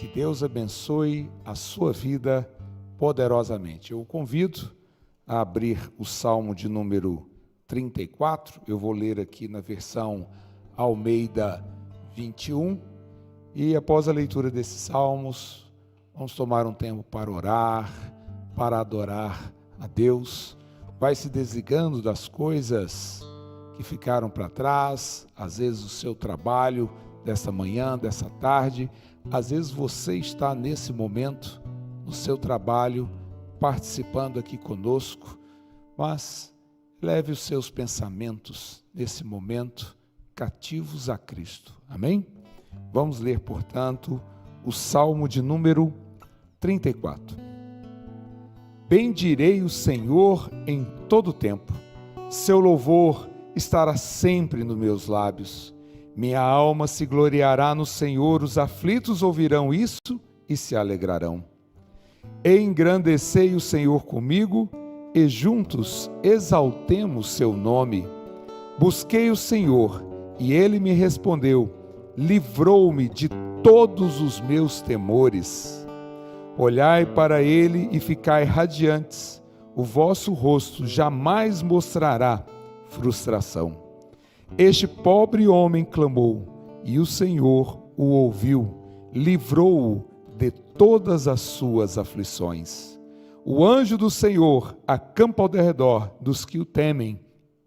Que Deus abençoe a sua vida poderosamente. Eu o convido a abrir o Salmo de número 34. Eu vou ler aqui na versão Almeida 21. E após a leitura desses salmos, vamos tomar um tempo para orar, para adorar a Deus. Vai se desligando das coisas que ficaram para trás, às vezes o seu trabalho dessa manhã, dessa tarde. Às vezes você está nesse momento, no seu trabalho, participando aqui conosco, mas leve os seus pensamentos, nesse momento, cativos a Cristo. Amém? Vamos ler, portanto, o Salmo de número 34. Bendirei o Senhor em todo o tempo, seu louvor estará sempre nos meus lábios. Minha alma se gloriará no Senhor, os aflitos ouvirão isso e se alegrarão. Engrandecei o Senhor comigo e juntos exaltemos seu nome. Busquei o Senhor e ele me respondeu, livrou-me de todos os meus temores. Olhai para ele e ficai radiantes, o vosso rosto jamais mostrará frustração. Este pobre homem clamou, e o Senhor o ouviu, livrou-o de todas as suas aflições. O anjo do Senhor acampa ao derredor dos que o temem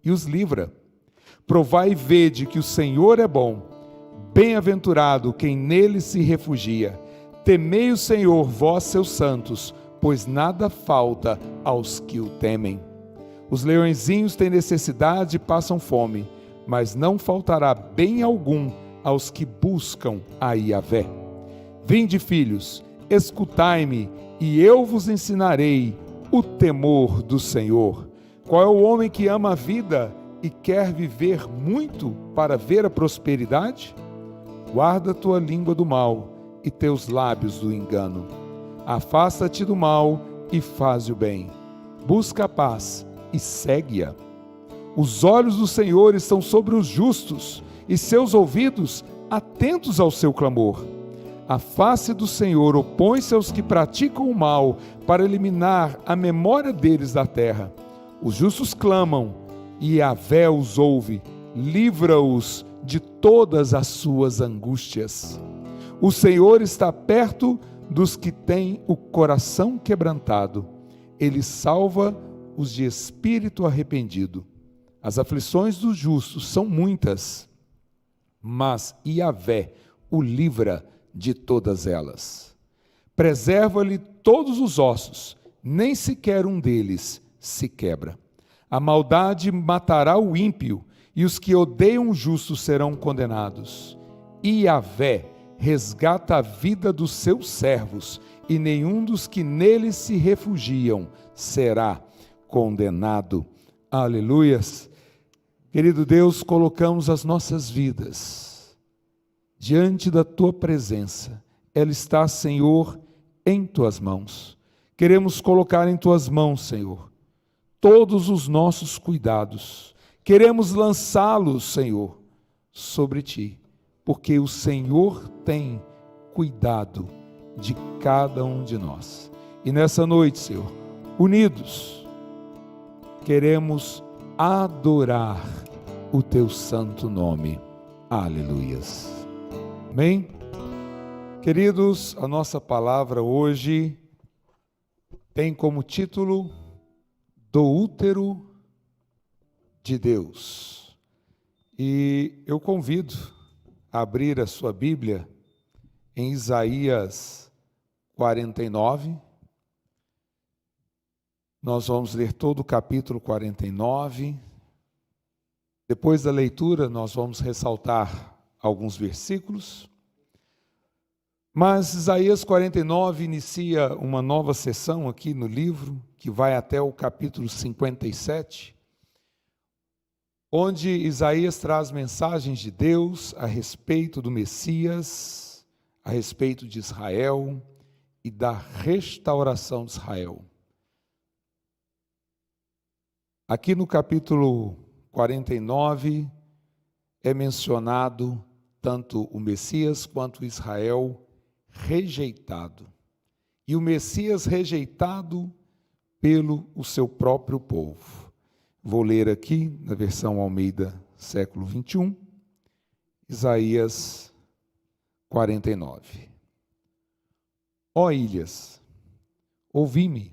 e os livra. Provai e vede que o Senhor é bom, bem-aventurado quem nele se refugia. Temei o Senhor, vós seus santos, pois nada falta aos que o temem. Os leõezinhos têm necessidade e passam fome, mas não faltará bem algum aos que buscam a Yahvé. Vinde, filhos, escutai-me, e eu vos ensinarei o temor do Senhor. Qual é o homem que ama a vida e quer viver muito para ver a prosperidade? Guarda tua língua do mal e teus lábios do engano. Afasta-te do mal e faze o bem. Busca a paz e segue-a. Os olhos do Senhor estão sobre os justos, e seus ouvidos atentos ao seu clamor. A face do Senhor opõe-se aos que praticam o mal, para eliminar a memória deles da terra. Os justos clamam, e Yahvé os ouve, livra-os de todas as suas angústias. O Senhor está perto dos que têm o coração quebrantado. Ele salva os de espírito arrependido. As aflições dos justos são muitas, mas Yahvé o livra de todas elas. Preserva-lhe todos os ossos, nem sequer um deles se quebra. A maldade matará o ímpio, e os que odeiam o justo serão condenados. Yahvé resgata a vida dos seus servos, e nenhum dos que nele se refugiam será condenado. Aleluias! Querido Deus, colocamos as nossas vidas diante da Tua presença. Ela está, Senhor, em Tuas mãos. Queremos colocar em Tuas mãos, Senhor, todos os nossos cuidados. Queremos lançá-los, Senhor, sobre Ti, porque o Senhor tem cuidado de cada um de nós. E nessa noite, Senhor, unidos, queremos adorar o Teu santo nome. Aleluias. Amém? Queridos, a nossa palavra hoje tem como título Do útero de Deus. E eu convido a abrir a sua Bíblia em Isaías 49. Nós vamos ler todo o capítulo 49. Depois da leitura, nós vamos ressaltar alguns versículos. Mas Isaías 49 inicia uma nova sessão aqui no livro, que vai até o capítulo 57, onde Isaías traz mensagens de Deus a respeito do Messias, a respeito de Israel e da restauração de Israel. Aqui no capítulo 49 é mencionado tanto o Messias quanto Israel rejeitado. E o Messias rejeitado pelo o seu próprio povo. Vou ler aqui, na versão Almeida, século 21, Isaías 49. Ó ilhas, ouvi-me,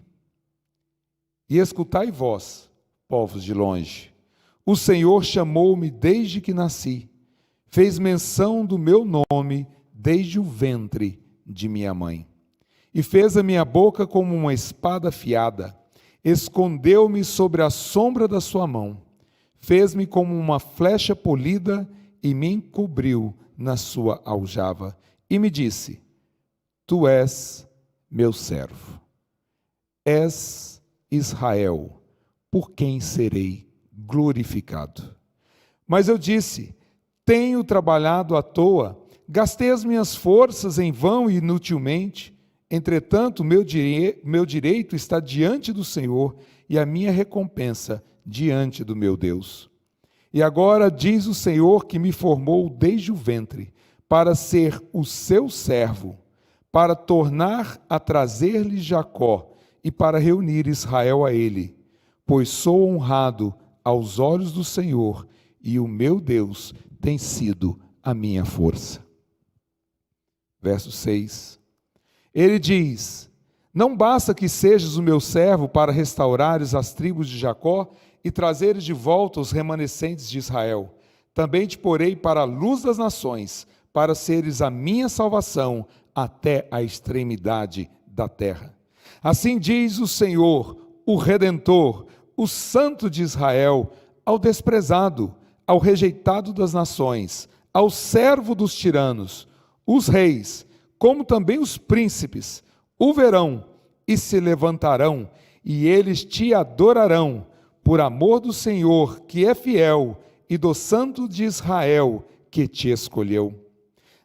e escutai vós, povos de longe. O Senhor chamou-me desde que nasci, fez menção do meu nome desde o ventre de minha mãe. E fez a minha boca como uma espada afiada, escondeu-me sobre a sombra da sua mão, fez-me como uma flecha polida e me encobriu na sua aljava. E me disse: Tu és meu servo, és Israel, por quem serei glorificado. Mas eu disse: Tenho trabalhado à toa, gastei as minhas forças em vão e inutilmente. Entretanto, meu direito está diante do Senhor e a minha recompensa diante do meu Deus. E agora diz o Senhor que me formou desde o ventre, para ser o seu servo, para tornar a trazer-lhe Jacó e para reunir Israel a ele, pois sou honrado aos olhos do Senhor e o meu Deus tem sido a minha força. Verso 6. Ele diz: Não basta que sejas o meu servo para restaurares as tribos de Jacó e trazeres de volta os remanescentes de Israel. Também te porei para a luz das nações, para seres a minha salvação até a extremidade da terra. Assim diz o Senhor, o Redentor, o Santo de Israel, ao desprezado, ao rejeitado das nações, ao servo dos tiranos, os reis, como também os príncipes, o verão e se levantarão, e eles te adorarão, por amor do Senhor, que é fiel, e do Santo de Israel, que te escolheu.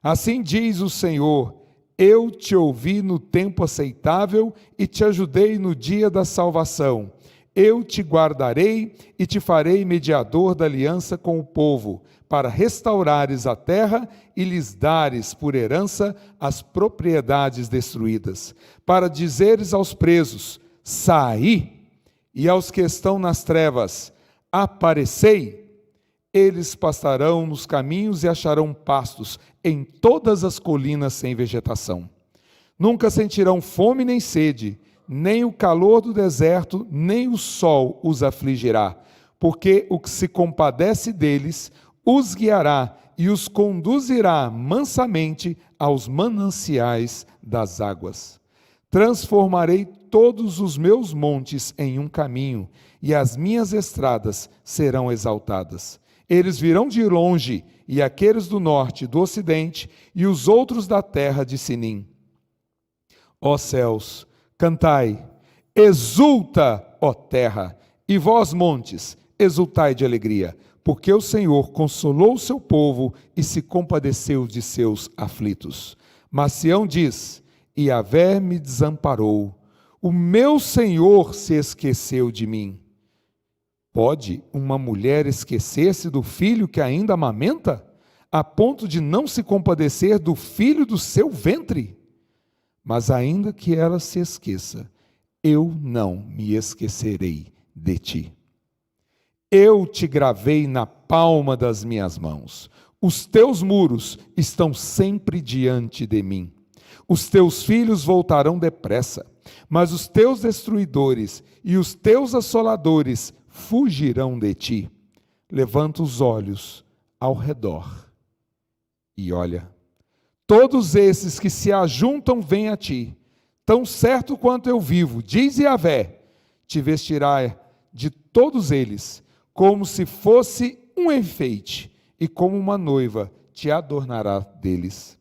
Assim diz o Senhor: Eu te ouvi no tempo aceitável e te ajudei no dia da salvação. Eu te guardarei e te farei mediador da aliança com o povo, para restaurares a terra e lhes dares por herança as propriedades destruídas, para dizeres aos presos: saí, e aos que estão nas trevas: aparecei. Eles pastarão nos caminhos e acharão pastos em todas as colinas sem vegetação. Nunca sentirão fome nem sede, nem o calor do deserto, nem o sol os afligirá, porque o que se compadece deles os guiará e os conduzirá mansamente aos mananciais das águas. Transformarei todos os meus montes em um caminho, e as minhas estradas serão exaltadas. Eles virão de longe, e aqueles do norte e do ocidente, e os outros da terra de Sinim. Ó céus, cantai, exulta, ó terra, e vós, montes, exultai de alegria, porque o Senhor consolou o seu povo e se compadeceu de seus aflitos. Mas Sião diz: Yahvé me desamparou, o meu Senhor se esqueceu de mim. Pode uma mulher esquecer-se do filho que ainda amamenta, a ponto de não se compadecer do filho do seu ventre? Mas ainda que ela se esqueça, eu não me esquecerei de ti. Eu te gravei na palma das minhas mãos. Os teus muros estão sempre diante de mim. Os teus filhos voltarão depressa, mas os teus destruidores e os teus assoladores fugirão de ti. Levanta os olhos ao redor e olha. Todos esses que se ajuntam vêm a ti. Tão certo quanto eu vivo, diz Yahvé, te vestirá de todos eles, como se fosse um enfeite, e como uma noiva te adornará deles.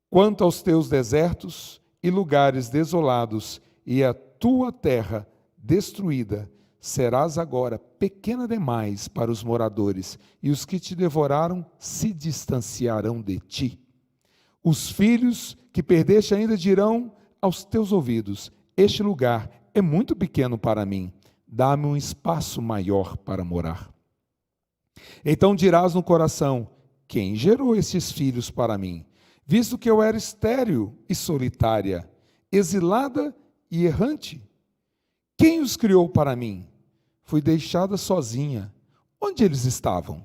Quanto aos teus desertos e lugares desolados, e a tua terra destruída, serás agora pequena demais para os moradores, e os que te devoraram se distanciarão de ti. Os filhos que perdeste ainda dirão aos teus ouvidos: este lugar é muito pequeno para mim, dá-me um espaço maior para morar. Então dirás no coração: quem gerou estes filhos para mim? visto que eu era estéril e solitária, exilada e errante? Quem os criou para mim? Fui deixada sozinha. Onde eles estavam?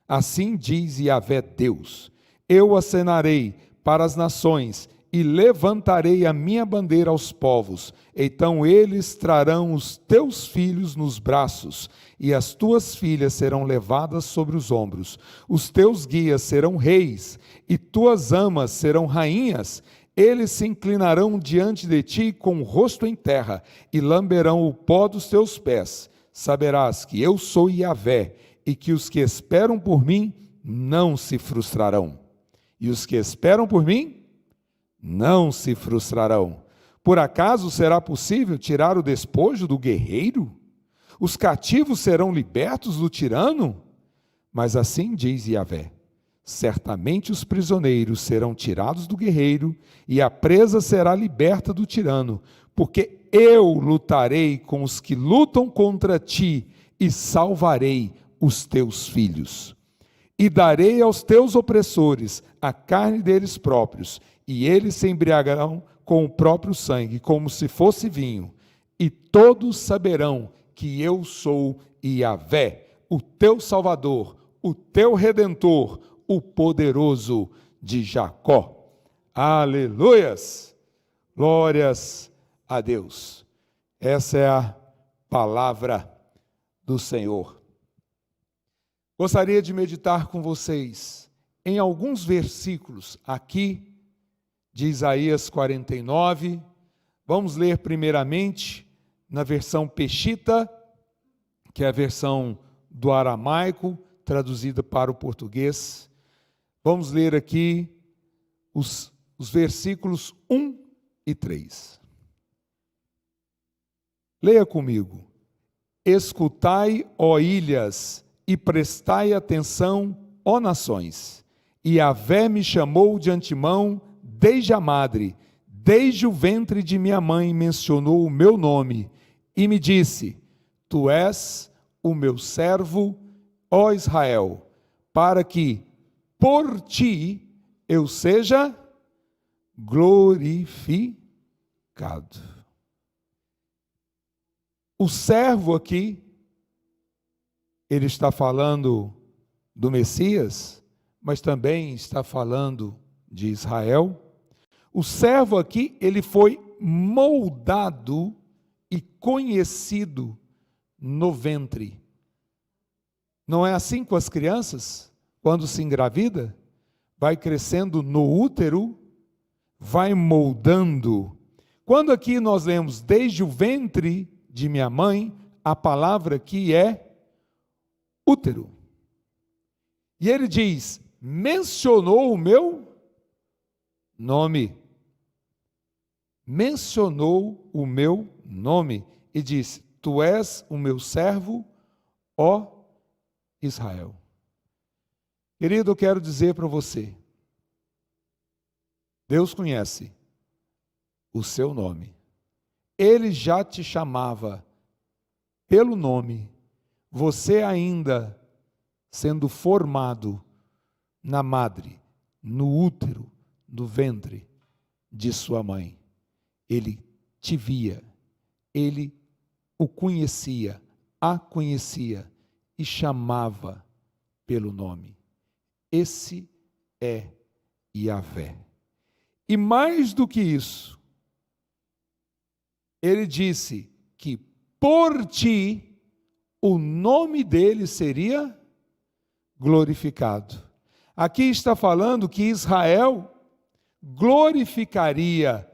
Assim diz Yahvé Deus: eu acenarei para as nações e levantarei a minha bandeira aos povos. Então eles trarão os teus filhos nos braços, e as tuas filhas serão levadas sobre os ombros. Os teus guias serão reis, e tuas amas serão rainhas. Eles se inclinarão diante de ti com o rosto em terra, e lamberão o pó dos teus pés. Saberás que eu sou Yahvé, e que os que esperam por mim não se frustrarão. E os que esperam por mim não se frustrarão. Por acaso será possível tirar o despojo do guerreiro? Os cativos serão libertos do tirano? Mas assim diz Yahvé: certamente os prisioneiros serão tirados do guerreiro, e a presa será liberta do tirano, porque eu lutarei com os que lutam contra ti, e salvarei os teus filhos. E darei aos teus opressores a carne deles próprios, e eles se embriagarão com o próprio sangue, como se fosse vinho. E todos saberão que eu sou Yahvé, o teu Salvador, o teu Redentor, o poderoso de Jacó. Aleluias! Glórias a Deus. Essa é a palavra do Senhor. Gostaria de meditar com vocês em alguns versículos aqui de Isaías 49. Vamos ler primeiramente na versão Peshita, que é a versão do aramaico, traduzida para o português. Vamos ler aqui os versículos 1 e 3. Leia comigo. Escutai, ó ilhas, e prestai atenção, ó nações. Yahvé me chamou de antemão desde a madre, desde o ventre de minha mãe mencionou o meu nome, e me disse: tu és o meu servo, ó Israel, para que por ti eu seja glorificado. O servo aqui, ele está falando do Messias, mas também está falando de Israel. O servo aqui, ele foi moldado e conhecido no ventre. Não é assim com as crianças? Quando se engravida, vai crescendo no útero, vai moldando. Quando aqui nós lemos desde o ventre de minha mãe, a palavra aqui é útero. E ele diz: mencionou o meu nome. Mencionou o meu nome e disse: tu és o meu servo, ó Israel. Querido, eu quero dizer para você, Deus conhece o seu nome. Ele já te chamava pelo nome, você ainda sendo formado na madre, no útero, do ventre de sua mãe. Ele te via, ele o conhecia, a conhecia e chamava pelo nome. Esse é Yahvé. E mais do que isso, ele disse que por ti o nome dele seria glorificado. Aqui está falando que Israel glorificaria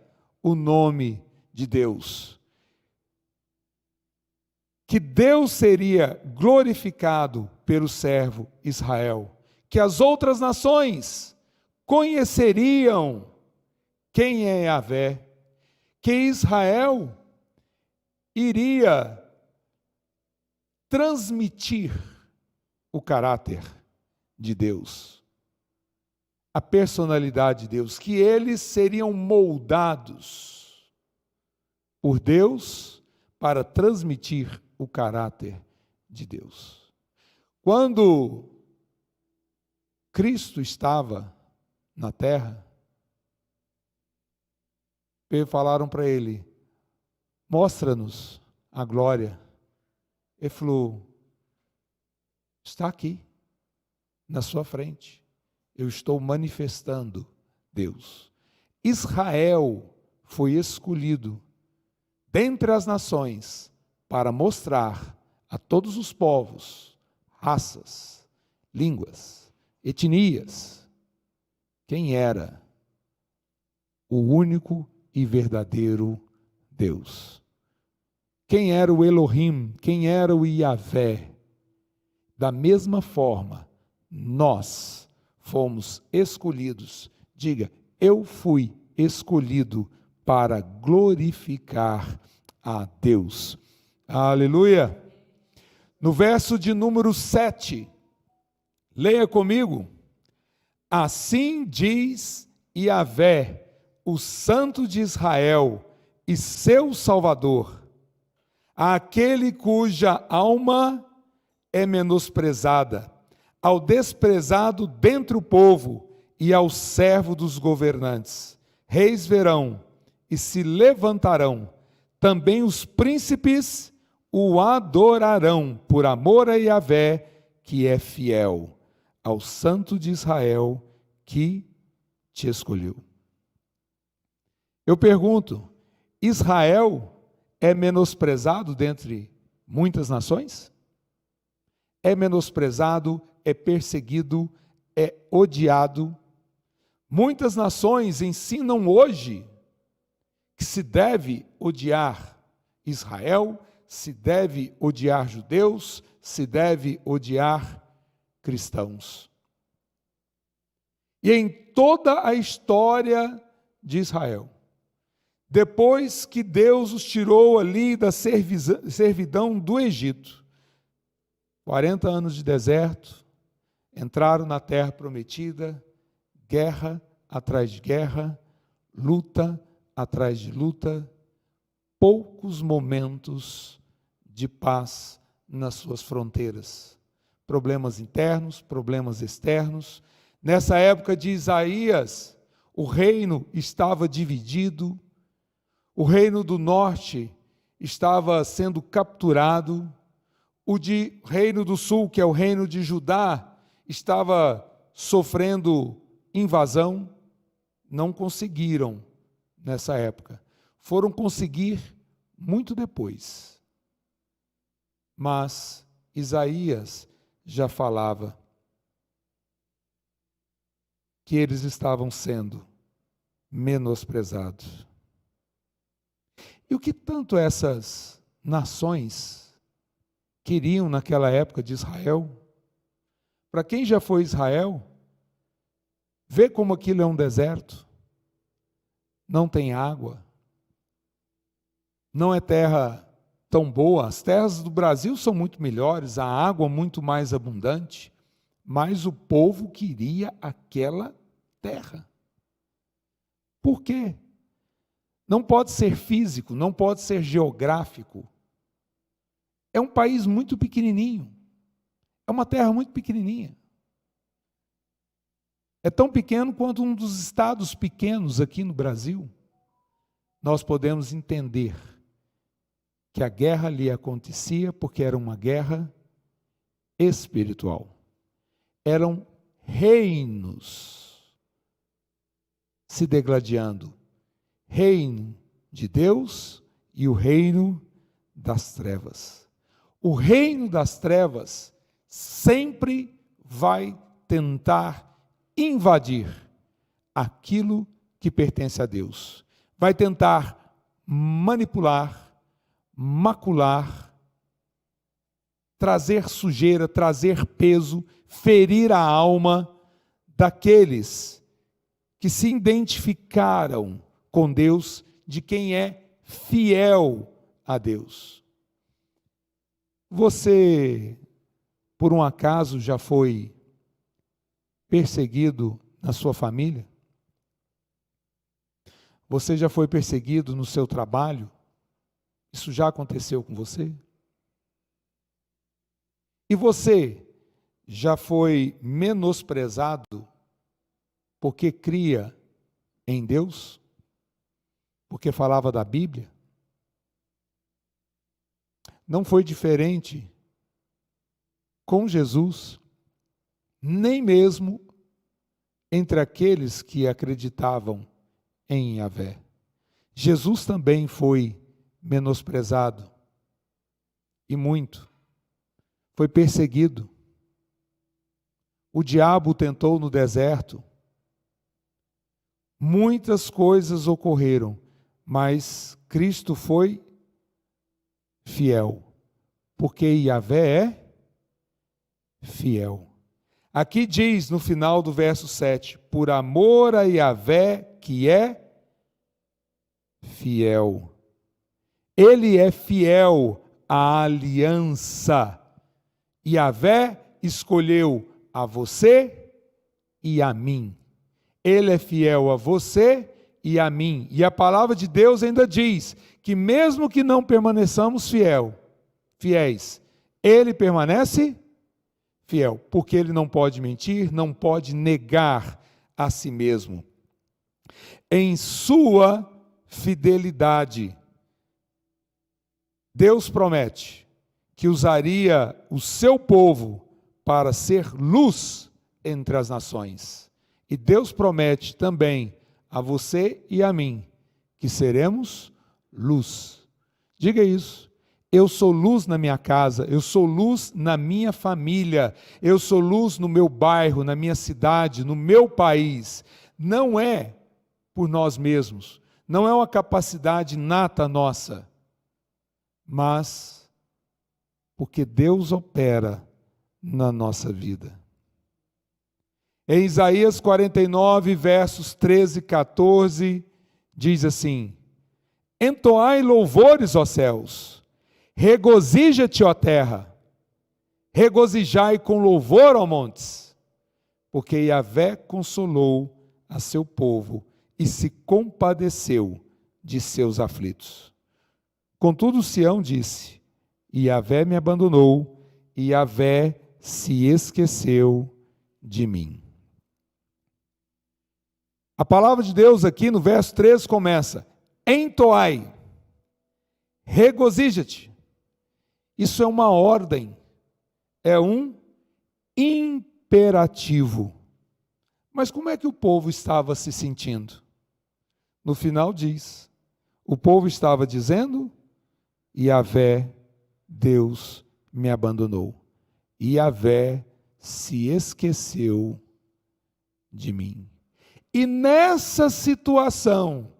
o nome de Deus. Que Deus seria glorificado pelo servo Israel. Que as outras nações conheceriam quem é Yahvé. Que Israel iria transmitir o caráter de Deus, a personalidade de Deus, que eles seriam moldados por Deus para transmitir o caráter de Deus. Quando Cristo estava na terra, Falaram para ele: mostra-nos a glória. Ele falou: está aqui, na sua frente. Eu estou manifestando Deus. Israel foi escolhido dentre as nações para mostrar a todos os povos, raças, línguas, etnias, quem era o único e verdadeiro Deus. Quem era o Elohim, quem era o Yahvé. Da mesma forma, nós fomos escolhidos. Diga, eu fui escolhido para glorificar a Deus. Aleluia! No verso de número 7, leia comigo. Assim diz Yahvé, o Santo de Israel e seu Salvador, aquele cuja alma é menosprezada, ao desprezado dentre o povo e ao servo dos governantes. Reis verão e se levantarão, também os príncipes o adorarão, por amor a Yahvé, que é fiel, ao Santo de Israel, que te escolheu. Eu pergunto, Israel é menosprezado dentre muitas nações? É menosprezado, é perseguido, é odiado. Muitas nações ensinam hoje que se deve odiar Israel, se deve odiar judeus, se deve odiar cristãos. E em toda a história de Israel, depois que Deus os tirou ali da servidão do Egito, 40 anos de deserto, entraram na terra prometida, guerra atrás de guerra, luta atrás de luta, poucos momentos de paz nas suas fronteiras. Problemas internos, problemas externos. Nessa época de Isaías, o reino estava dividido, o reino do norte estava sendo capturado, o reino do sul, que é o reino de Judá, estava sofrendo invasão. Não conseguiram nessa época. Foram conseguir muito depois. Mas Isaías já falava que eles estavam sendo menosprezados. E o que tanto essas nações queriam naquela época de Israel? Para quem já foi Israel, vê como aquilo é um deserto, não tem água, não é terra tão boa. As terras do Brasil são muito melhores, a água muito mais abundante, mas o povo queria aquela terra. Por quê? Não pode ser físico, não pode ser geográfico. É um país muito pequenininho, é uma terra muito pequenininha. É tão pequeno quanto um dos estados pequenos aqui no Brasil. Nós podemos entender que a guerra ali acontecia porque era uma guerra espiritual. Eram reinos se degladiando. Reino de Deus e o reino das trevas. O reino das trevas sempre vai tentar invadir aquilo que pertence a Deus. Vai tentar manipular, macular, trazer sujeira, trazer peso, ferir a alma daqueles que se identificaram com Deus, de quem é fiel a Deus. Você, por um acaso, já foi perseguido na sua família? Você já foi perseguido no seu trabalho? Isso já aconteceu com você? E você já foi menosprezado porque cria em Deus? porque falava da Bíblia. Não foi diferente com Jesus, nem mesmo entre aqueles que acreditavam em Yahvé. Jesus também foi menosprezado, e muito. Foi perseguido. O diabo o tentou no deserto. Muitas coisas ocorreram, mas Cristo foi fiel, porque Yahvé é fiel. Aqui diz no final do verso 7, por amor a Yahvé que é fiel. Ele é fiel à aliança. Yahvé escolheu a você e a mim. Ele é fiel a você e a mim. E a palavra de Deus ainda diz que mesmo que não permaneçamos fiéis, Ele permanece fiel, porque Ele não pode mentir, não pode negar a si mesmo. Em sua fidelidade, Deus promete que usaria o seu povo para ser luz entre as nações. E Deus promete também a você e a mim que seremos luz. Diga isso. Eu sou luz na minha casa, eu sou luz na minha família, eu sou luz no meu bairro, na minha cidade, no meu país. Não é por nós mesmos, não é uma capacidade nata nossa, mas porque Deus opera na nossa vida. Em Isaías 49, versos 13 e 14, diz assim: entoai louvores, ó céus, regozija-te, ó terra, regozijai com louvor, ó montes, porque Yahvé consolou a seu povo e se compadeceu de seus aflitos. Contudo, Sião disse: Yahvé me abandonou, e Yahvé se esqueceu de mim. A palavra de Deus aqui no verso 13 começa: entoai, regozija-te. Isso é uma ordem, é um imperativo. Mas como é que o povo estava se sentindo? No final diz, o povo estava dizendo: Yahvé, Deus me abandonou. Yahvé se esqueceu de mim. E nessa situação,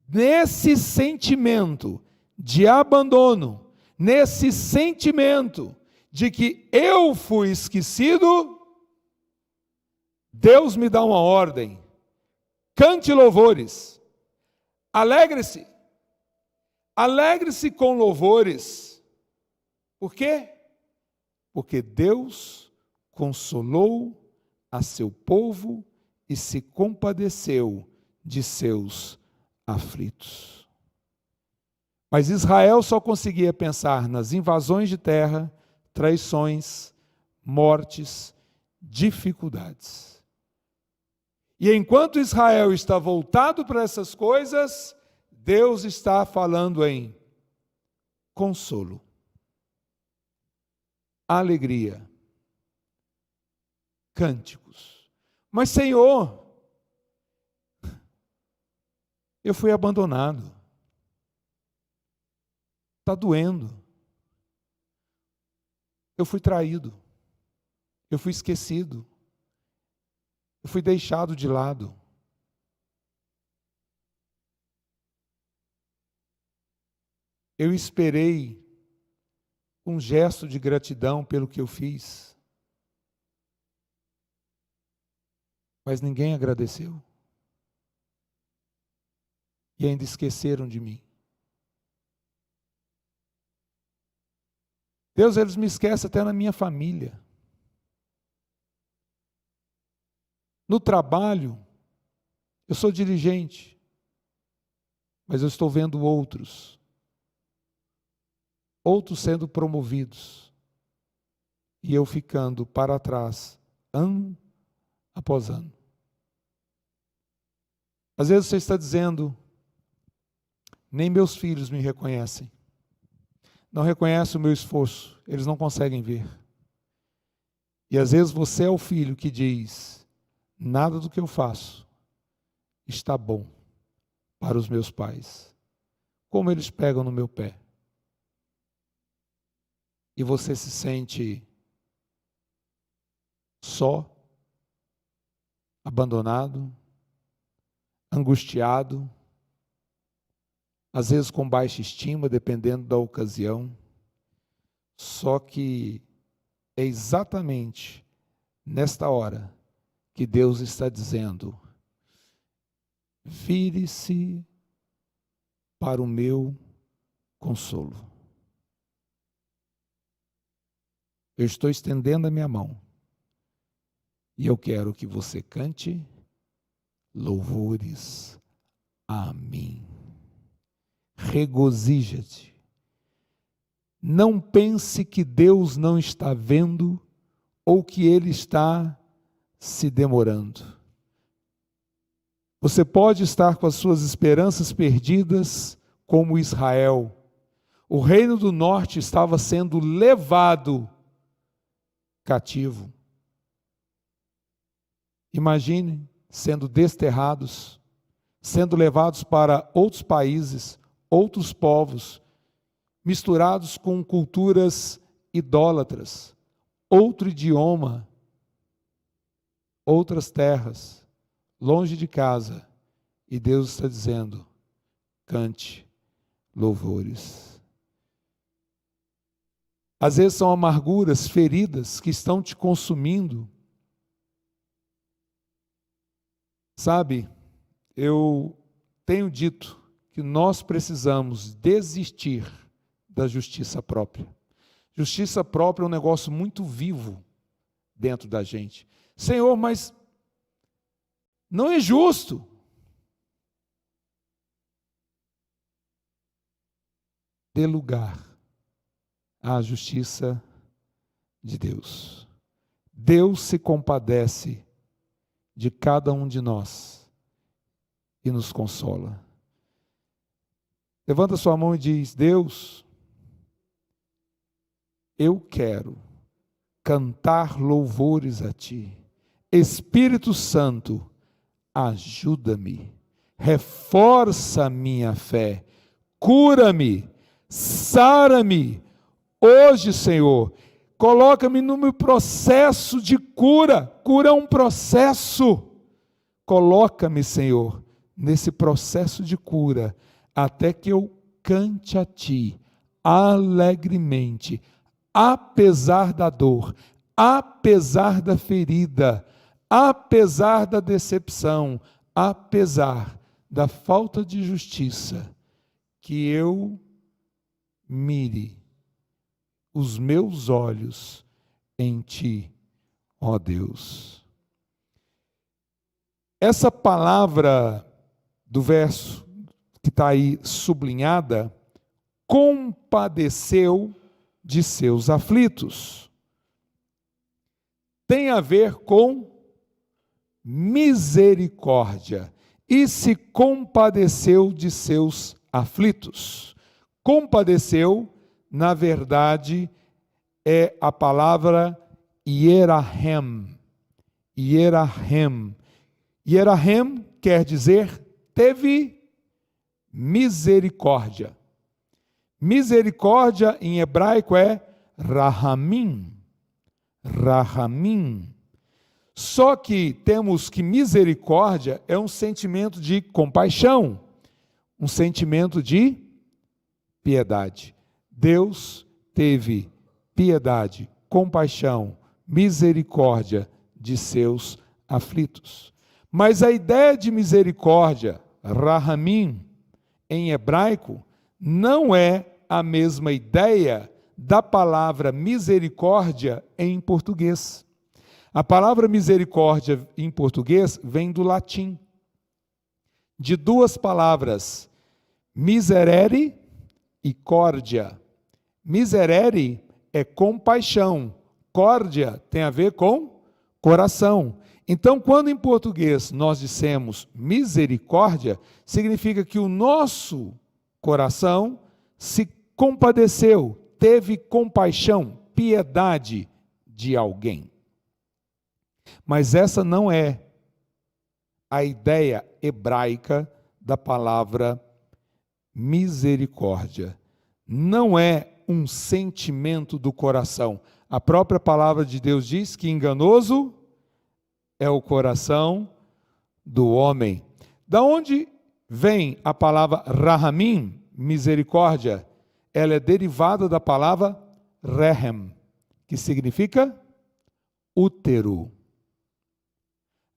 nesse sentimento de abandono, nesse sentimento de que eu fui esquecido, Deus me dá uma ordem: cante louvores, alegre-se, alegre-se com louvores. Por quê? Porque Deus consolou a seu povo e se compadeceu de seus aflitos. Mas Israel só conseguia pensar nas invasões de terra, traições, mortes, dificuldades. E enquanto Israel está voltado para essas coisas, Deus está falando em consolo, alegria, cânticos. Mas, Senhor, eu fui abandonado. Está doendo. Eu fui traído. Eu fui esquecido. Eu fui deixado de lado. Eu esperei um gesto de gratidão pelo que eu fiz, mas ninguém agradeceu. E ainda esqueceram de mim. Deus, eles me esquecem até na minha família. No trabalho, eu sou dirigente, mas eu estou vendo outros sendo promovidos, e eu ficando para trás, ano após ano. Às vezes você está dizendo: Nem meus filhos me reconhecem. Não reconhecem o meu esforço, eles não conseguem ver. E às vezes você é o filho que diz: nada do que eu faço está bom para os meus pais. Como eles pegam no meu pé. E você se sente só, abandonado, angustiado, às vezes com baixa estima, dependendo da ocasião. Só que é exatamente nesta hora que Deus está dizendo: vire-se para o meu consolo. Eu estou estendendo a minha mão e eu quero que você cante louvores a mim. Regozija-te. Não pense que Deus não está vendo ou que Ele está se demorando. Você pode estar com as suas esperanças perdidas, como Israel. O reino do norte estava sendo levado cativo. Imagine sendo desterrados, sendo levados para outros países, outros povos, misturados com culturas idólatras, outro idioma, outras terras, longe de casa. E Deus está dizendo: cante louvores. Às vezes são amarguras, feridas que estão te consumindo. Sabe, eu tenho dito que nós precisamos desistir da justiça própria. Justiça própria é um negócio muito vivo dentro da gente. Senhor, mas não é justo. Dê lugar à justiça de Deus. Deus se compadece de cada um de nós e nos consola. Levanta sua mão e diz: Deus, eu quero cantar louvores a Ti. Espírito Santo, ajuda-me, reforça a minha fé, cura-me, sara-me. Hoje, Senhor, coloca-me no meu processo de cura. Cura é um processo. Coloca-me, Senhor, nesse processo de cura, até que eu cante a Ti alegremente, apesar da dor, apesar da ferida, apesar da decepção, apesar da falta de justiça, que eu mire os meus olhos em Ti, ó Deus. Essa palavra do verso que está aí sublinhada, compadeceu de seus aflitos, tem a ver com misericórdia, e se compadeceu de seus aflitos. Compadeceu, na verdade, é a palavra Yerahem. Yerahem. Yerahem quer dizer teve misericórdia. Misericórdia em hebraico é rahamim. Rahamim. Só que temos que misericórdia é um sentimento de compaixão, um sentimento de piedade. Deus teve piedade, compaixão, misericórdia de seus aflitos. Mas a ideia de misericórdia, rahamim, em hebraico, não é a mesma ideia da palavra misericórdia em português. A palavra misericórdia em português vem do latim, de duas palavras, miserere e córdia. Miserere é compaixão, córdia tem a ver com coração. Então, quando em português nós dissemos misericórdia, significa que o nosso coração, se compadeceu, teve compaixão, piedade de alguém. Mas essa não é a ideia hebraica da palavra misericórdia. Não é um sentimento do coração. A própria palavra de Deus diz que enganoso é o coração do homem. Da onde vem a palavra rahamim, misericórdia? Ela é derivada da palavra rehem, que significa útero.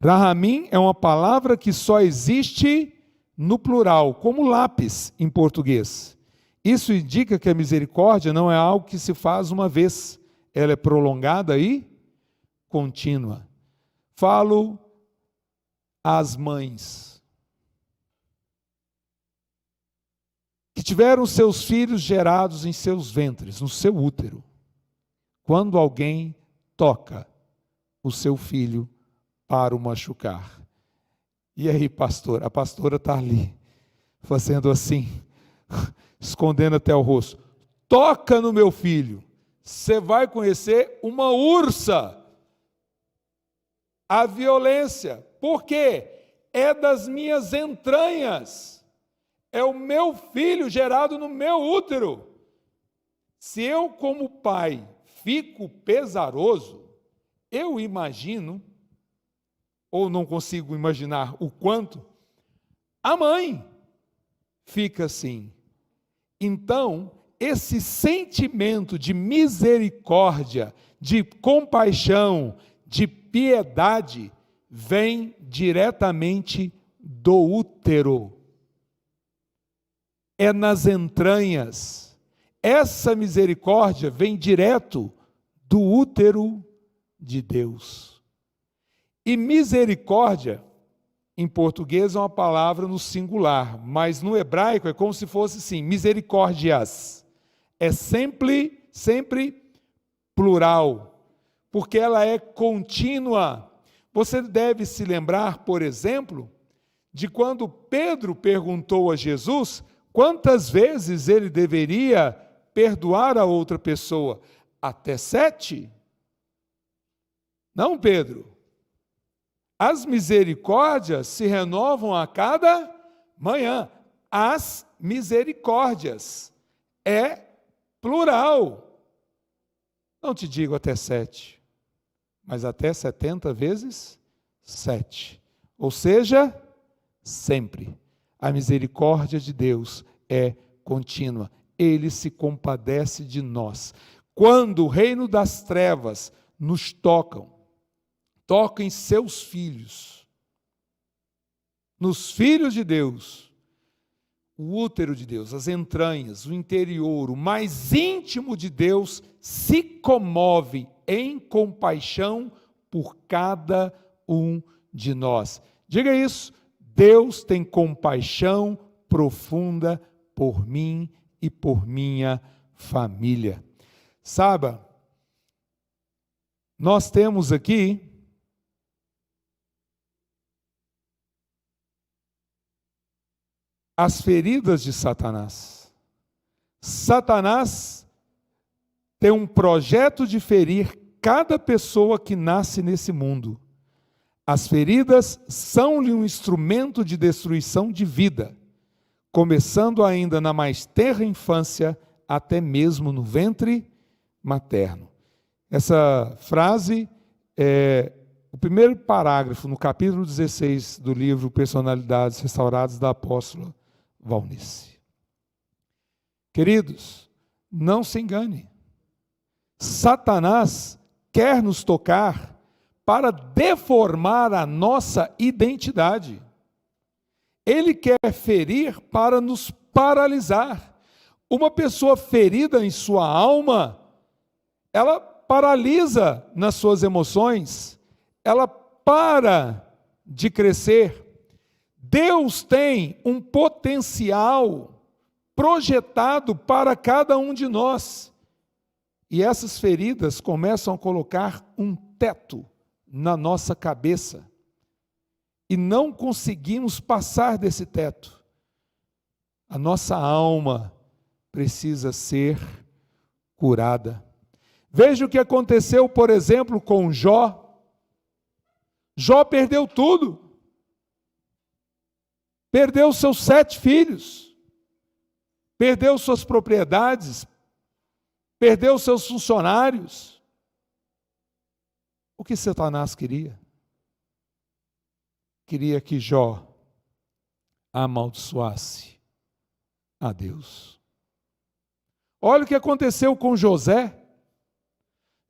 Rahamim é uma palavra que só existe no plural, como lápis em português. Isso indica que a misericórdia não é algo que se faz uma vez, ela é prolongada e contínua. Falo às mães que tiveram seus filhos gerados em seus ventres, no seu útero. Quando alguém toca o seu filho para o machucar. E aí, pastor? A pastora está ali, fazendo assim, escondendo até o rosto. Toca no meu filho, você vai conhecer uma ursa. A violência, por quê? É das minhas entranhas, é o meu filho gerado no meu útero. Se eu, como pai, fico pesaroso, eu imagino, ou não consigo imaginar o quanto, a mãe fica assim. Então, esse sentimento de misericórdia, de compaixão, de piedade, vem diretamente do útero. É nas entranhas. Essa misericórdia vem direto do útero de Deus. E misericórdia, em português, é uma palavra no singular, mas no hebraico é como se fosse assim, misericórdias. É sempre plural, porque ela é contínua. Você deve se lembrar, por exemplo, de quando Pedro perguntou a Jesus quantas vezes ele deveria perdoar a outra pessoa. Até 7? Não, Pedro. As misericórdias se renovam a cada manhã. As misericórdias. É plural. Não te digo até 7, mas até 70 vezes 7. Ou seja, sempre. A misericórdia de Deus é contínua. Ele se compadece de nós. Quando o reino das trevas nos toca em seus filhos, nos filhos de Deus, o útero de Deus, as entranhas, o interior, o mais íntimo de Deus, se comove em compaixão por cada um de nós. Diga isso, Deus tem compaixão profunda por mim e por minha família. Saiba, nós temos aqui as feridas de Satanás. Satanás tem um projeto de ferir cada pessoa que nasce nesse mundo. As feridas são-lhe um instrumento de destruição de vida, começando ainda na mais tenra infância, até mesmo no ventre materno. Essa frase é o primeiro parágrafo no capítulo 16 do livro Personalidades Restauradas da apóstola Valnice. Queridos, não se engane. Satanás quer nos tocar para deformar a nossa identidade. Ele quer ferir para nos paralisar. Uma pessoa ferida em sua alma, ela paralisa nas suas emoções, ela para de crescer. Deus tem um potencial projetado para cada um de nós. E essas feridas começam a colocar um teto na nossa cabeça. E não conseguimos passar desse teto. A nossa alma precisa ser curada. Veja o que aconteceu, por exemplo, com Jó. Jó perdeu tudo. Perdeu seus 7 filhos. Perdeu suas propriedades. Perdeu seus funcionários. O que Satanás queria? Queria que Jó amaldiçoasse a Deus. Olha o que aconteceu com José.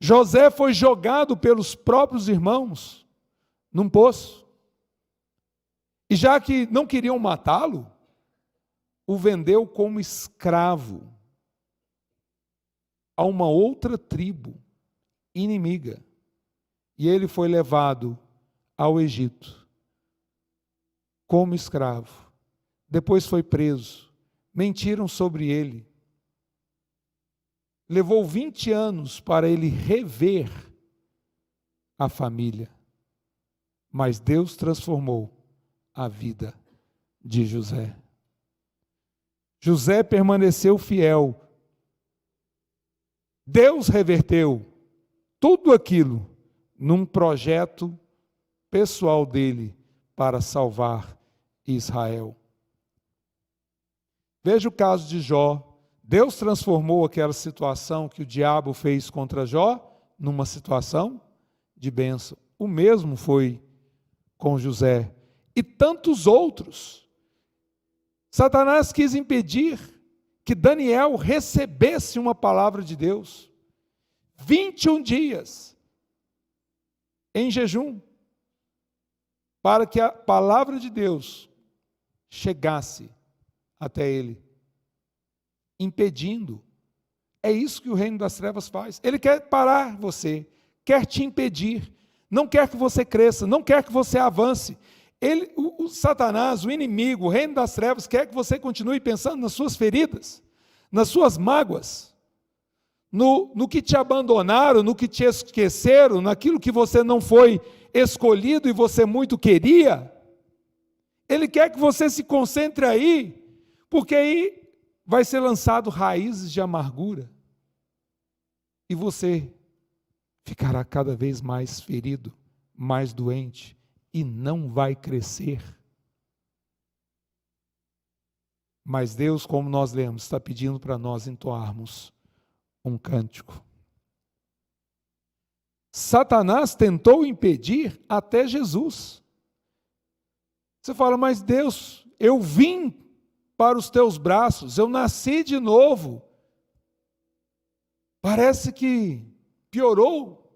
José foi jogado pelos próprios irmãos num poço. E já que não queriam matá-lo, o vendeu como escravo a uma outra tribo inimiga. E ele foi levado ao Egito como escravo. Depois foi preso. Mentiram sobre ele. Levou 20 anos para ele rever a família. Mas Deus transformou a vida de José. José permaneceu fiel. Deus reverteu tudo aquilo num projeto pessoal dele para salvar Israel. Veja o caso de Jó. Deus transformou aquela situação que o diabo fez contra Jó numa situação de bênção. O mesmo foi com José e tantos outros. Satanás quis impedir que Daniel recebesse uma palavra de Deus. 21 dias em jejum, para que a palavra de Deus chegasse até ele, impedindo. É isso que o reino das trevas faz. Ele quer parar você, quer te impedir, não quer que você cresça, não quer que você avance. O Satanás, o inimigo, o reino das trevas, quer que você continue pensando nas suas feridas, nas suas mágoas, no que te abandonaram, no que te esqueceram, naquilo que você não foi escolhido e você muito queria. Ele quer que você se concentre aí, porque aí vai ser lançado raízes de amargura e você ficará cada vez mais ferido, mais doente e não vai crescer. Mas Deus, como nós lemos, está pedindo para nós entoarmos um cântico. Satanás tentou impedir até Jesus. Você fala, mas Deus, eu vim para os teus braços, eu nasci de novo. Parece que piorou.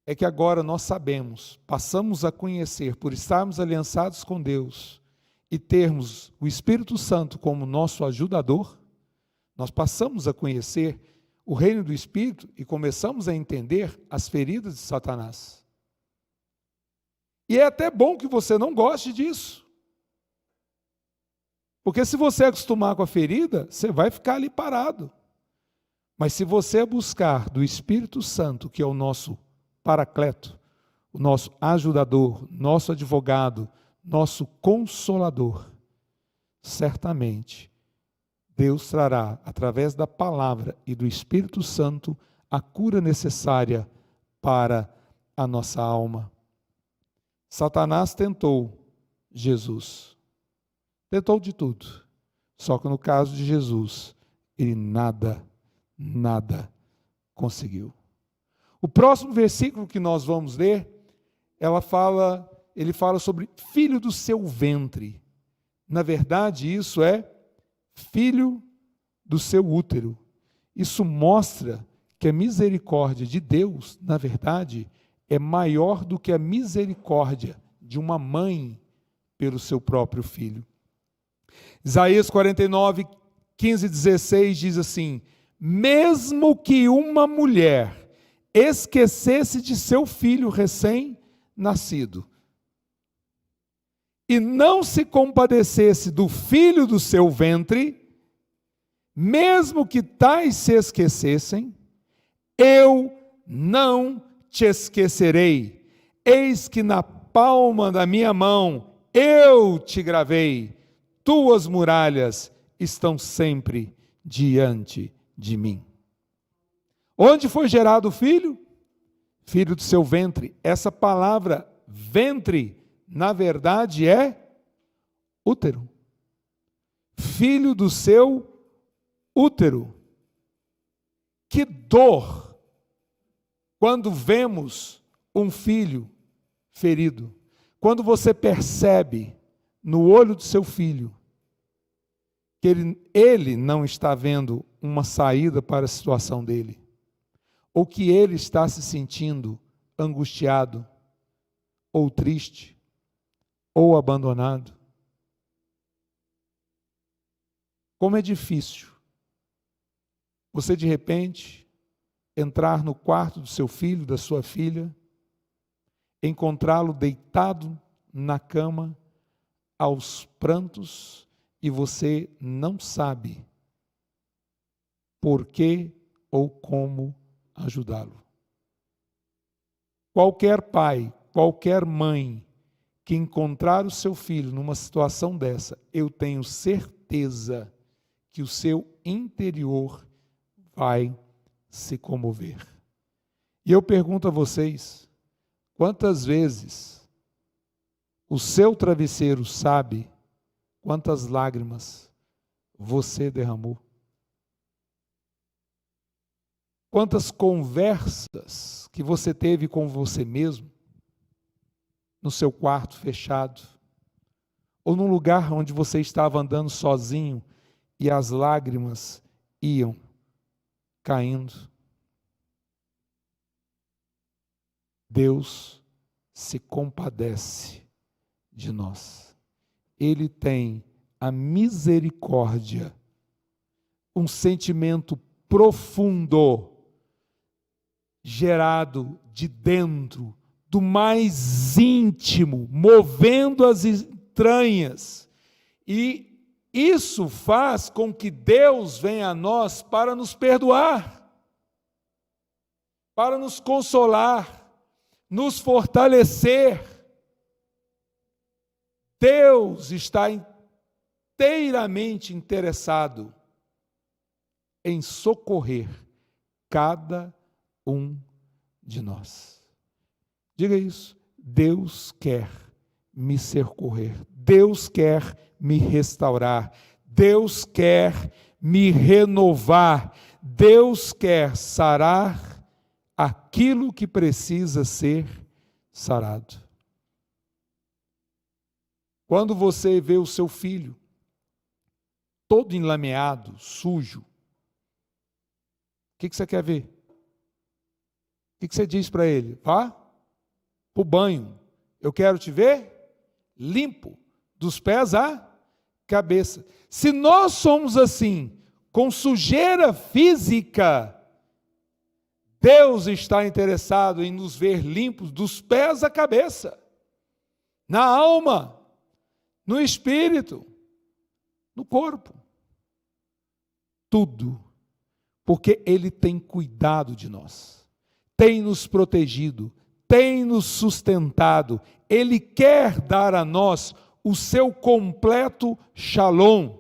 É que agora nós sabemos, passamos a conhecer, por estarmos aliançados com Deus e termos o Espírito Santo como nosso ajudador, nós passamos a conhecer o reino do Espírito e começamos a entender as feridas de Satanás. E é até bom que você não goste disso. Porque se você acostumar com a ferida, você vai ficar ali parado. Mas se você buscar do Espírito Santo, que é o nosso Paracleto, o nosso ajudador, nosso advogado, nosso consolador, certamente Deus trará, através da palavra e do Espírito Santo, a cura necessária para a nossa alma. Satanás tentou Jesus. Tentou de tudo. Só que no caso de Jesus, ele nada conseguiu. O próximo versículo que nós vamos ler, ele fala sobre filho do seu ventre. Na verdade, isso é filho do seu útero. Isso mostra que a misericórdia de Deus, na verdade, é maior do que a misericórdia de uma mãe pelo seu próprio filho. Isaías 49, 15 e 16 diz assim: mesmo que uma mulher esquecesse de seu filho recém-nascido e não se compadecesse do filho do seu ventre, mesmo que tais se esquecessem, eu não te esquecerei. Eis que na palma da minha mão eu te gravei. tuas muralhas estão sempre diante de mim. Onde foi gerado o filho? Filho do seu ventre. Essa palavra ventre, na verdade, é útero. Filho do seu útero. Que dor quando vemos um filho ferido. Quando você percebe no olho do seu filho que ele não está vendo uma saída para a situação dele, ou que ele está se sentindo angustiado, ou triste, ou abandonado. Como é difícil você, de repente, entrar no quarto do seu filho, da sua filha, encontrá-lo deitado na cama, aos prantos, e você não sabe por que ou como ajudá-lo. Qualquer pai, qualquer mãe que encontrar o seu filho numa situação dessa, eu tenho certeza que o seu interior vai se comover. E eu pergunto a vocês, quantas vezes o seu travesseiro sabe quantas lágrimas você derramou? Quantas conversas que você teve com você mesmo, no seu quarto fechado, ou num lugar onde você estava andando sozinho e as lágrimas iam caindo. Deus se compadece de nós. Ele tem a misericórdia, um sentimento profundo, gerado de dentro, do mais íntimo, movendo as entranhas. E isso faz com que Deus venha a nós para nos perdoar, para nos consolar, nos fortalecer. Deus está inteiramente interessado em socorrer cada um de nós. Diga isso. Deus quer me socorrer. Deus quer me restaurar. Deus quer me renovar. Deus quer sarar aquilo que precisa ser sarado. Quando você vê o seu filho todo enlameado, sujo, o que você quer ver? O que você diz para ele? Vá para o banho. Eu quero te ver limpo, dos pés à cabeça. Se nós somos assim, com sujeira física, Deus está interessado em nos ver limpos dos pés à cabeça, na alma, no espírito, no corpo. Tudo, porque Ele tem cuidado de nós, tem nos protegido, tem nos sustentado. Ele quer dar a nós o seu completo shalom,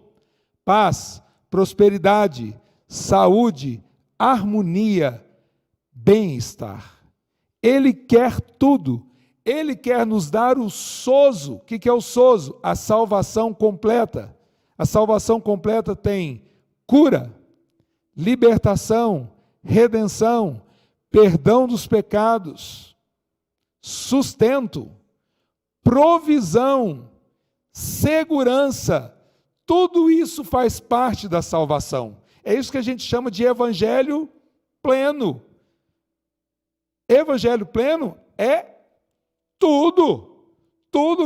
paz, prosperidade, saúde, harmonia, bem-estar. Ele quer tudo. Ele quer nos dar o sozo. O que é o sozo? A salvação completa. A salvação completa tem cura, libertação, redenção, perdão dos pecados, sustento, provisão, segurança. Tudo isso faz parte da salvação. É isso que a gente chama de evangelho pleno. Evangelho pleno é tudo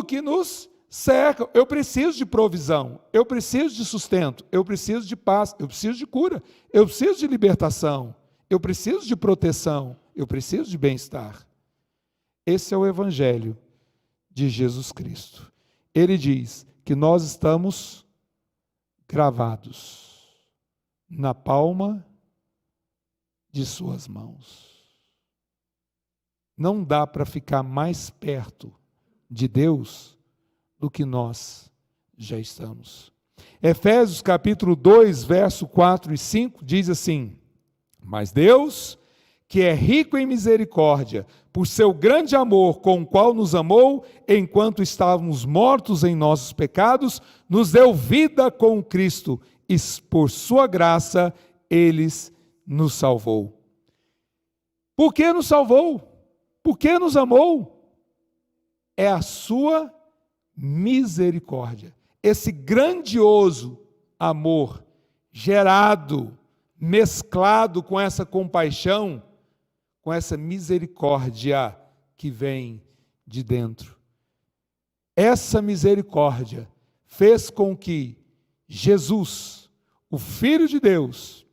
que nos cerca. Eu preciso de provisão, eu preciso de sustento, eu preciso de paz, eu preciso de cura, eu preciso de libertação, eu preciso de proteção, eu preciso de bem-estar. Esse é o evangelho de Jesus Cristo. Ele diz que nós estamos gravados na palma de suas mãos. Não dá para ficar mais perto de Deus do que nós já estamos. Efésios capítulo 2, verso 4 e 5 diz assim: mas Deus, que é rico em misericórdia, por seu grande amor com o qual nos amou, enquanto estávamos mortos em nossos pecados, nos deu vida com Cristo, e por sua graça, Ele nos salvou. Por que nos salvou? Por que nos amou? É a sua misericórdia. Esse grandioso amor gerado, mesclado com essa compaixão, com essa misericórdia que vem de dentro. Essa misericórdia fez com que Jesus, o Filho de Deus,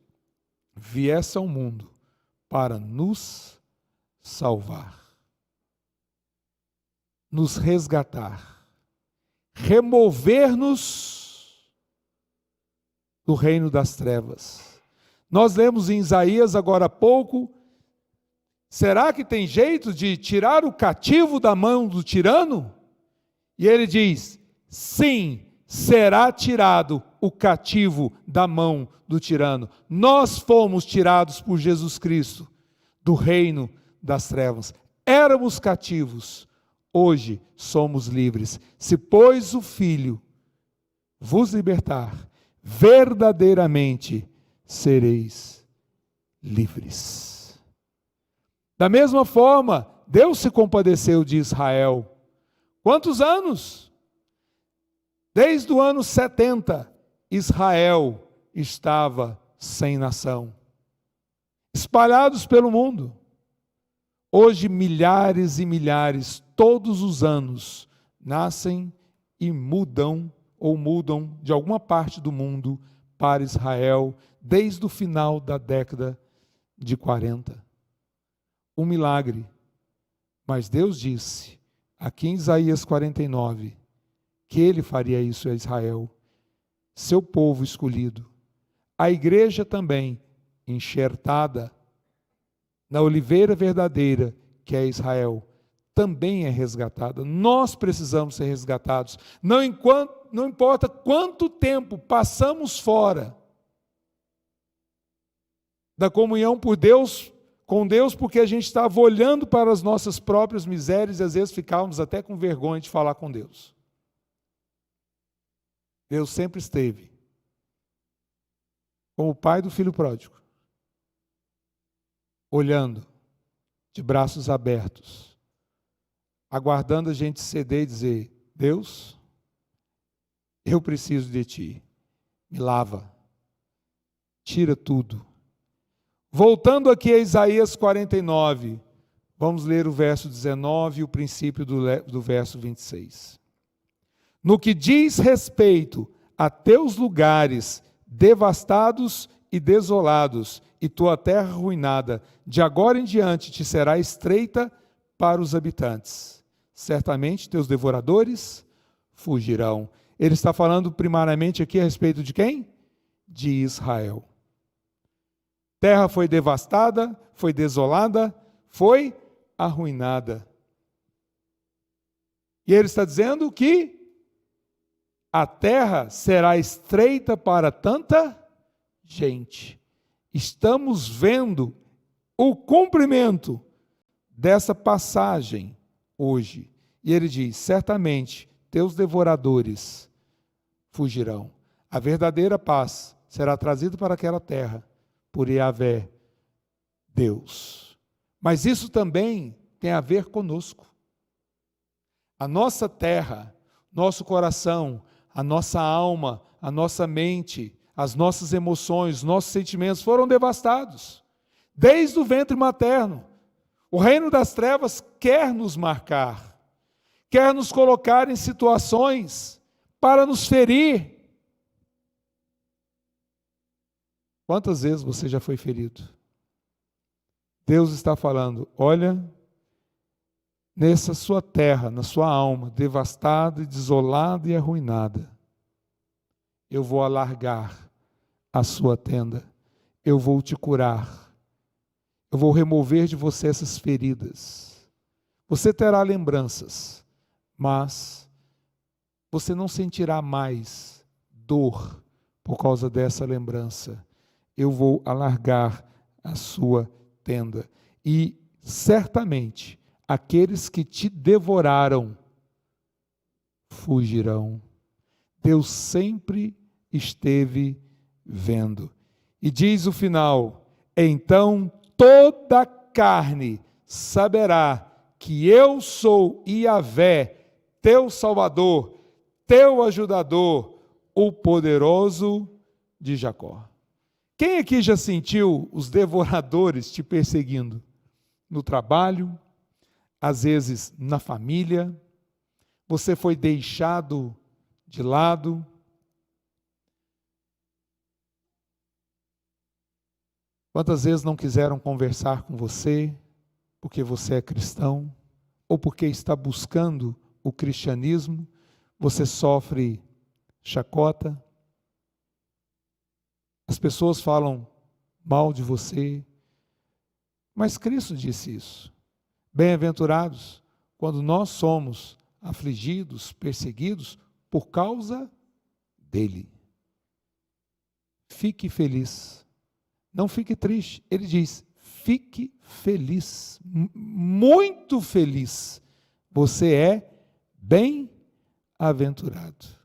viesse ao mundo para nos salvar, nos resgatar, remover-nos do reino das trevas. Nós lemos em Isaías agora há pouco: será que tem jeito de tirar o cativo da mão do tirano? E ele diz: sim, será tirado o cativo da mão do tirano. Nós fomos tirados por Jesus Cristo do reino das trevas. Éramos cativos, hoje somos livres. Se, pois, o Filho vos libertar, verdadeiramente sereis livres. Da mesma forma, Deus se compadeceu de Israel. Quantos anos? Desde o ano 70, Israel estava sem nação, espalhados pelo mundo. Hoje, milhares e milhares, todos os anos, nascem e mudam, ou mudam de alguma parte do mundo para Israel, desde o final da década de 40. Um milagre. Mas Deus disse, aqui em Isaías 49, que Ele faria isso a Israel, seu povo escolhido. A igreja também, enxertada na oliveira verdadeira, que é Israel, também é resgatada. Nós precisamos ser resgatados. Não importa quanto tempo passamos fora da comunhão com Deus, porque a gente estava olhando para as nossas próprias misérias e às vezes ficávamos até com vergonha de falar com Deus. Deus sempre esteve como o pai do filho pródigo, olhando, de braços abertos, aguardando a gente ceder e dizer: Deus, eu preciso de Ti, me lava, tira tudo. Voltando aqui a Isaías 49, vamos ler o verso 19 e o princípio do verso 26. No que diz respeito a teus lugares devastados e desolados, e tua terra arruinada, de agora em diante te será estreita para os habitantes. Certamente teus devoradores fugirão. Ele está falando primariamente aqui a respeito de quem? De Israel. Terra foi devastada, foi desolada, foi arruinada. E ele está dizendo que a terra será estreita para tanta gente. Estamos vendo o cumprimento dessa passagem hoje. E ele diz: certamente teus devoradores fugirão. A verdadeira paz será trazida para aquela terra por Yahvé, Deus. Mas isso também tem a ver conosco. A nossa terra, nosso coração, a nossa alma, a nossa mente, as nossas emoções, nossos sentimentos foram devastados. Desde o ventre materno. O reino das trevas quer nos marcar, quer nos colocar em situações para nos ferir. Quantas vezes você já foi ferido? Deus está falando: olha, nessa sua terra, na sua alma, devastada, desolada e arruinada, eu vou alargar a sua tenda, eu vou te curar, eu vou remover de você essas feridas. Você terá lembranças, mas você não sentirá mais dor por causa dessa lembrança. Eu vou alargar a sua tenda. E certamente aqueles que te devoraram fugirão. Deus sempre esteve vendo. E diz o final: então toda carne saberá que eu sou Yahvé, teu Salvador, teu ajudador, o poderoso de Jacó. Quem aqui já sentiu os devoradores te perseguindo? No trabalho, às vezes na família, você foi deixado de lado. Quantas vezes não quiseram conversar com você, porque você é cristão, ou porque está buscando o cristianismo, você sofre chacota, as pessoas falam mal de você, mas Cristo disse isso. Bem-aventurados quando nós somos afligidos, perseguidos por causa dele. Fique feliz, não fique triste. Ele diz: fique feliz, muito feliz. Você é bem-aventurado.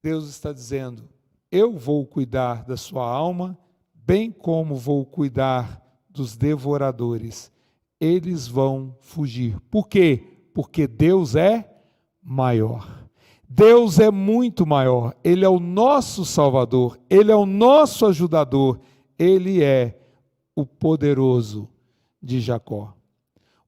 Deus está dizendo: eu vou cuidar da sua alma, bem como vou cuidar dos devoradores. Eles vão fugir. Por quê? Porque Deus é maior. Deus é muito maior. Ele é o nosso Salvador. Ele é o nosso ajudador. Ele é o poderoso de Jacó.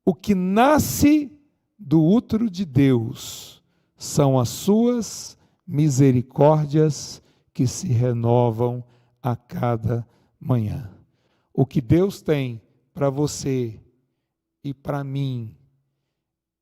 O que nasce do útero de Deus são as suas misericórdias que se renovam a cada manhã. O que Deus tem para você e para mim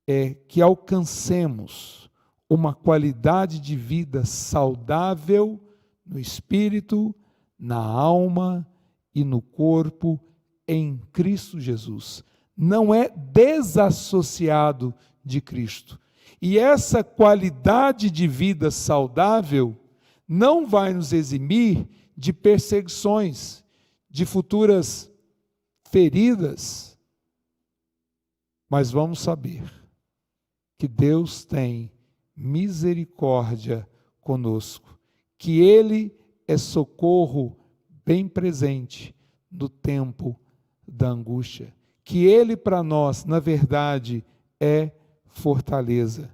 é que alcancemos uma qualidade de vida saudável no espírito, na alma e no corpo em Cristo Jesus. Não é desassociado de Cristo. E essa qualidade de vida saudável não vai nos eximir de perseguições, de futuras feridas, mas vamos saber que Deus tem misericórdia conosco, que Ele é socorro bem presente no tempo da angústia, que Ele para nós, na verdade, é fortaleza.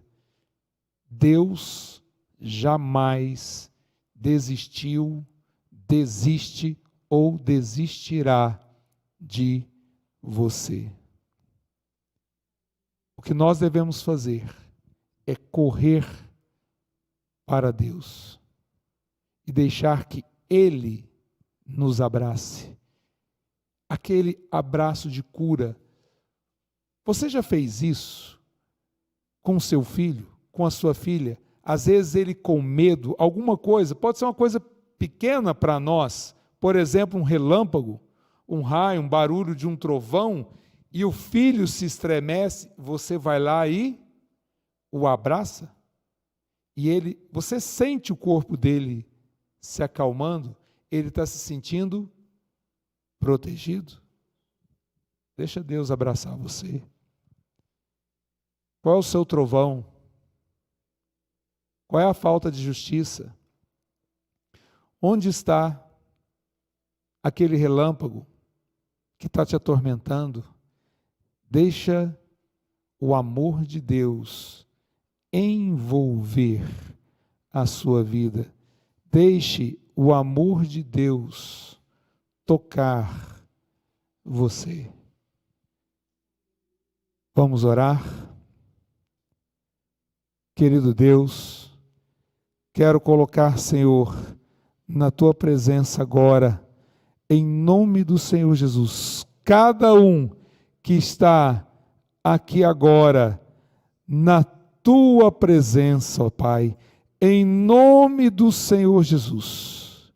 Deus jamais desistiu, desiste ou desistirá de você. O que nós devemos fazer é correr para Deus e deixar que Ele nos abrace. Aquele abraço de cura. Você já fez isso com seu filho, com a sua filha? Às vezes ele com medo, alguma coisa, pode ser uma coisa pequena para nós, por exemplo, um relâmpago, um raio, um barulho de um trovão, e o filho se estremece, você vai lá e o abraça, e você sente o corpo dele se acalmando, ele está se sentindo protegido. Deixa Deus abraçar você. Qual é o seu trovão? Qual é a falta de justiça? Onde está aquele relâmpago que está te atormentando? Deixa o amor de Deus envolver a sua vida. Deixe o amor de Deus tocar você. Vamos orar? Querido Deus, quero colocar, Senhor, na Tua presença agora, em nome do Senhor Jesus, cada um que está aqui agora, na Tua presença, ó Pai, em nome do Senhor Jesus,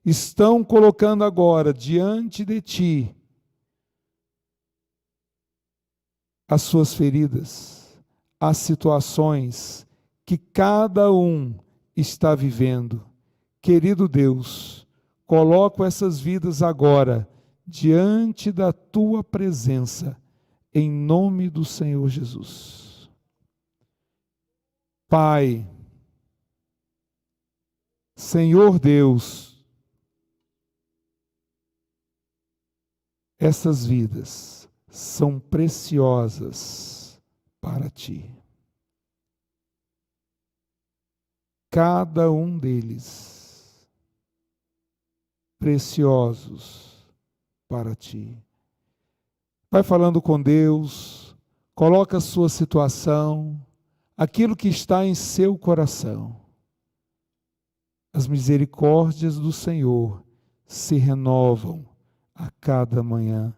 estão colocando agora diante de Ti as suas feridas, as situações que cada um está vivendo. Querido Deus, coloco essas vidas agora diante da tua presença, em nome do Senhor Jesus. Pai, Senhor Deus, essas vidas são preciosas para ti. Cada um deles preciosos para ti. Vai falando com Deus, coloca a sua situação, aquilo que está em seu coração. As misericórdias do Senhor se renovam a cada manhã.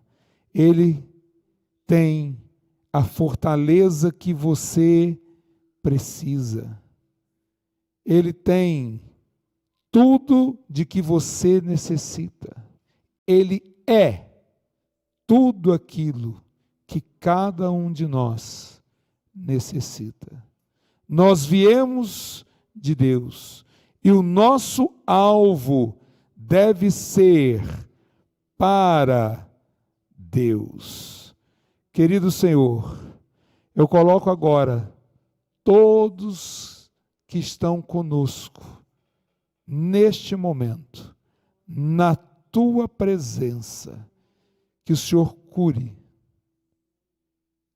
Ele tem a fortaleza que você precisa. Ele tem tudo de que você necessita. Ele é tudo aquilo que cada um de nós necessita. Nós viemos de Deus e o nosso alvo deve ser para Deus. Querido Senhor, eu coloco agora todos que estão conosco neste momento, na tua presença, que o Senhor cure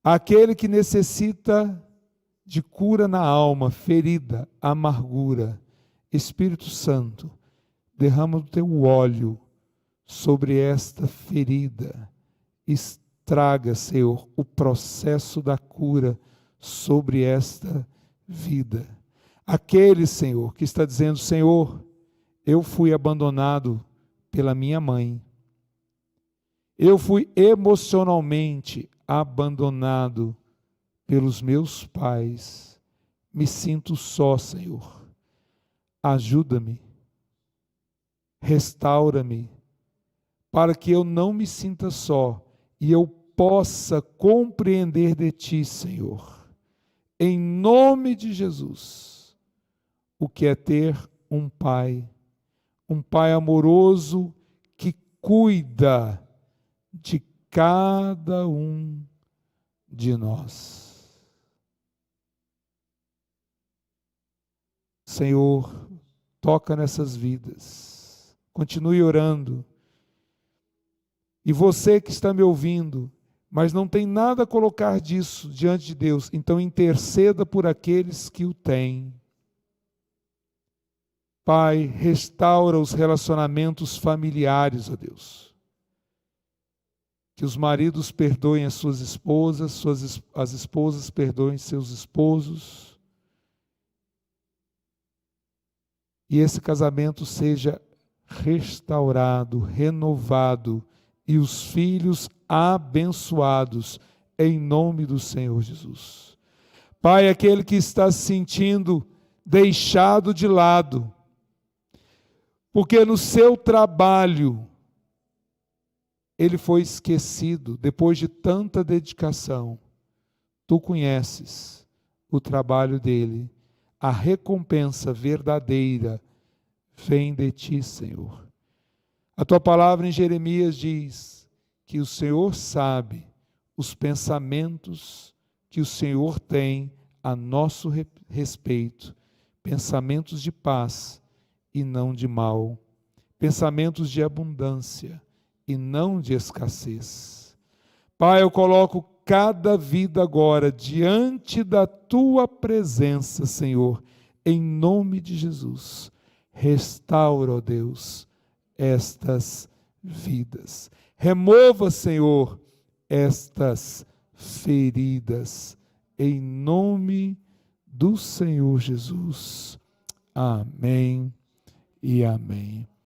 aquele que necessita de cura na alma, ferida, amargura. Espírito Santo, derrama o teu óleo sobre esta ferida, estraga, Senhor, o processo da cura sobre esta vida. Aquele, Senhor, que está dizendo: Senhor, eu fui abandonado pela minha mãe, eu fui emocionalmente abandonado pelos meus pais, me sinto só, Senhor. Ajuda-me, restaura-me, para que eu não me sinta só e eu possa compreender de Ti, Senhor, em nome de Jesus, o que é ter um Pai amoroso que cuida de cada um de nós. Senhor, toca nessas vidas, continue orando. E você que está me ouvindo, mas não tem nada a colocar disso diante de Deus, então interceda por aqueles que o têm. Pai, restaura os relacionamentos familiares, ó Deus. Que os maridos perdoem as suas esposas, as esposas perdoem seus esposos. E esse casamento seja restaurado, renovado, e os filhos abençoados, em nome do Senhor Jesus. Pai, aquele que está se sentindo deixado de lado, porque no seu trabalho ele foi esquecido, depois de tanta dedicação. Tu conheces o trabalho dele, a recompensa verdadeira vem de ti, Senhor. A tua palavra em Jeremias diz que o Senhor sabe os pensamentos que o Senhor tem a nosso respeito, pensamentos de paz e não de mal, pensamentos de abundância e não de escassez. Pai, eu coloco cada vida agora diante da tua presença, Senhor, em nome de Jesus. Restaura, ó Deus, estas vidas. Remova, Senhor, estas feridas, em nome do Senhor Jesus. Amém e amém.